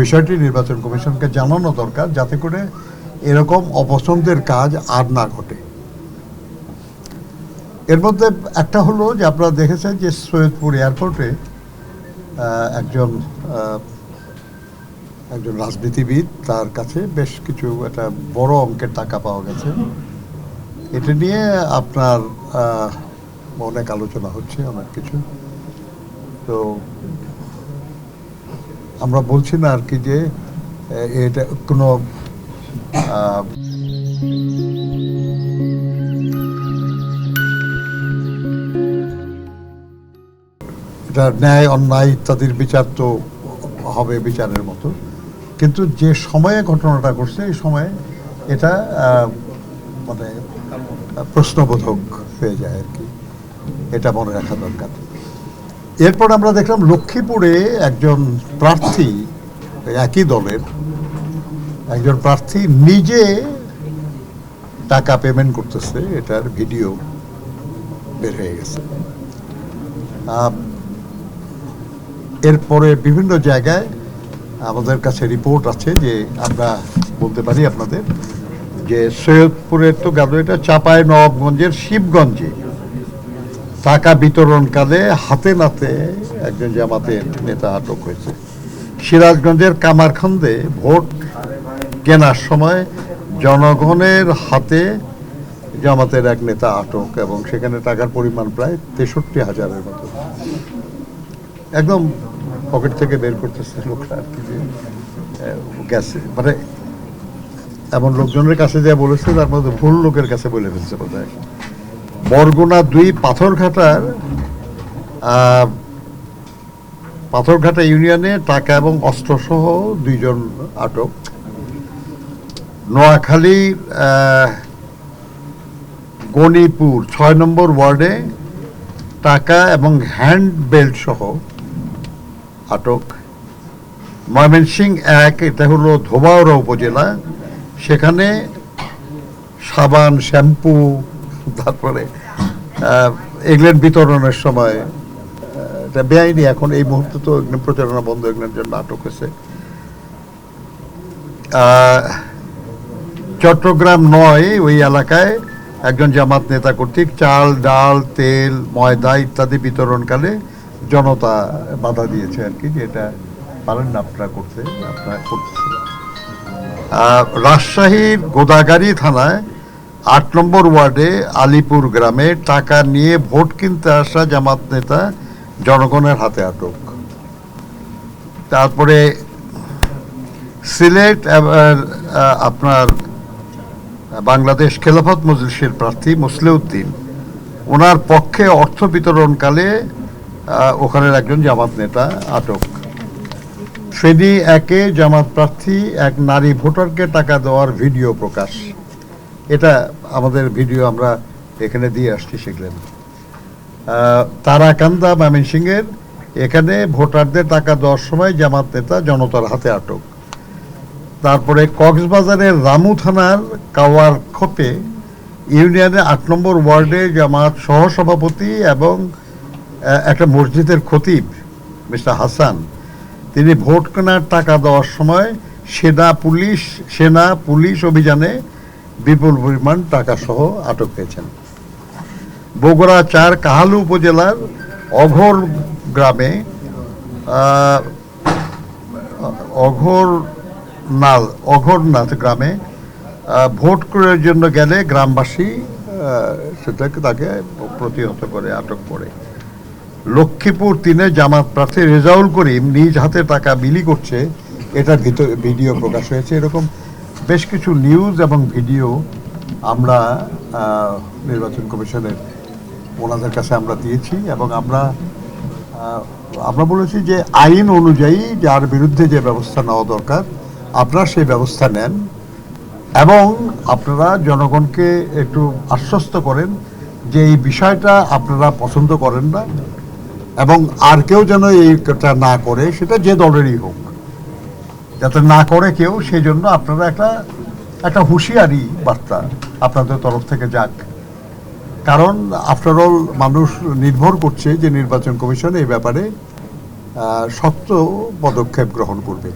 বিষয়টি নির্বাচন কমিশনকে জানানো দরকার, যাতে করে এরকম অপছন্দের কাজ আর না ঘটে। এর মধ্যে একটা হলো যে আপনারা দেখেছেন যে সৈয়দপুর এয়ারপোর্টে একজন রাজনীতিবিদ, তার কাছে বেশ কিছু একটা বড় অঙ্কের টাকা পাওয়া গেছে। এটা নিয়ে আপনার অনেক আলোচনা হচ্ছে, অনেক কিছু। তো আমরা বলছি না আর কি যে এটা কোনো এটা ন্যায় অন্যায় ইত্যাদির বিচার তো হবে বিচারের মতো, কিন্তু যে সময়ে ঘটনাটা ঘটছে এই সময়ে এটা মানে প্রশ্নবোধক হয়ে যায় আর কি, এটা মনে রাখা দরকার। এরপর আমরা দেখলাম লক্ষ্মীপুরে একজন প্রার্থী, একই দলের একজন প্রার্থী নিজে টাকা পেমেন্ট করতেছে, এটার ভিডিও বের হয়ে গেছে। এরপরে বিভিন্ন জায়গায় আমাদের কাছে রিপোর্ট আছে, যে আমরা বলতে পারি আপনাদের যে সৈয়দপুরের তো গেল, এটা চাঁপাইনবাবগঞ্জের শিবগঞ্জে টাকা বিতরণকালে হাতে নাতে একজন জামাতের নেতা আটক হয়েছে। সিরাজগঞ্জের কামারখন্দে ভোট কেনার সময় জনগণের হাতে জামাতের এক নেতা আটক, এবং সেখানে টাকার পরিমাণ প্রায় 63,000-এর মতো। একদম পকেট থেকে বের করতেছে লোকরা আর কি, যে গেছে, মানে এমন লোকজনের কাছে যা বলেছে তার মধ্যে ভুল লোকের কাছে বলে ফেলছে বোধহয়। বরগুনা 2 পাথরঘাটা ইউনিয়নে টাকা এবং অস্ত্রসহ 2 জন আটক। নোয়াখালী গণিপুর 6 নম্বর ওয়ার্ডে টাকা এবং হ্যান্ড বেল্ট সহ আটক। ময়মনসিংহ 1, এটা হলো ধোবাউড়া উপজেলা, সেখানে সাবান, শ্যাম্পু, তারপরে এগুলোর বিতরণের সময় এটা বেআইনি, এখন এই মুহূর্তে তো প্রচারণা বন্ধ, এগুলোর জন্য আটক হয়েছে। চট্টগ্রাম 9, ওই এলাকায় একজন জামাত নেতা কর্তৃক চাল, ডাল, তেল, ময়দা ইত্যাদি বিতরণকালে জনতা বাধা দিয়েছে আর কি, যে এটা পারেন না আপনারা করতে, আপনারা করতেছেন। রাজশাহীর গোদাগাড়ী থানায় 8 নম্বর ওয়ার্ডে আলিপুর গ্রামে টাকা নিয়ে ভোট কিনতে আসা জামাত নেতা জনগণের হাতে আটক। তারপরে সিলেট আপনার বাংলাদেশ খেলাফত মজলিসের প্রার্থী মুসলিউদ্দিন, ওনার পক্ষে অর্থ বিতরণকালে ওখানের একজন জামাত নেতা আটক। ফেনী 1-এ জামাত প্রার্থী এক নারী ভোটারকে টাকা দেওয়ার ভিডিও প্রকাশ, এটা আমাদের ভিডিও আমরা এখানে দিয়ে আসছি সেগুলো। তারাকান্দা ময়মনসিংহের, এখানে ভোটারদের টাকা দেওয়ার সময় জামাত নেতা জনতার হাতে আটক। তারপরে কক্সবাজারের রামু থানার কাওয়ার খোপে ইউনিয়নে 8 নম্বর ওয়ার্ডে জামাত সহসভাপতি এবং একটা মসজিদের খতিব মিস্টার হাসান, তিনি ভোট কেনার টাকা দেওয়ার সময় সেনা পুলিশ অভিযানে বিপুল পরিমাণ টাকা সহ আটক হয়েছেন। বগুড়া 4 কাহালু উপজেলার অঘরনাথ গ্রামে ভোট করার জন্য গেলে গ্রামবাসী তাকে প্রতিহত করে, আটক করে। লক্ষ্মীপুর 3-এ জামাত প্রার্থী রেজাউল করিম নিজ হাতে টাকা বিলি করছে, এটার ভিডিও প্রকাশ হয়েছে। এরকম বেশ কিছু নিউজ এবং ভিডিও আমরা নির্বাচন কমিশনের ওনাদের কাছে আমরা দিয়েছি, এবং আমরা বলেছি যে আইন অনুযায়ী যার বিরুদ্ধে যে ব্যবস্থা নেওয়া দরকার আপনারা সেই ব্যবস্থা নেন, এবং আপনারা জনগণকে একটু আশ্বস্ত করেন যে এই বিষয়টা আপনারা পছন্দ করেন না, এবং আর কেউ যেন এইটা না করে, সেটা যে দলেরই হোক, যাতে না করে কেউ, সেই জন্য আপনারা একটা হুঁশিয়ারি বার্তা আপনাদের তরফ থেকে যাক। কারণ আফটার অল মানুষ নির্ভর করছে যে নির্বাচন কমিশন এই ব্যাপারে শক্ত পদক্ষেপ গ্রহণ করবে।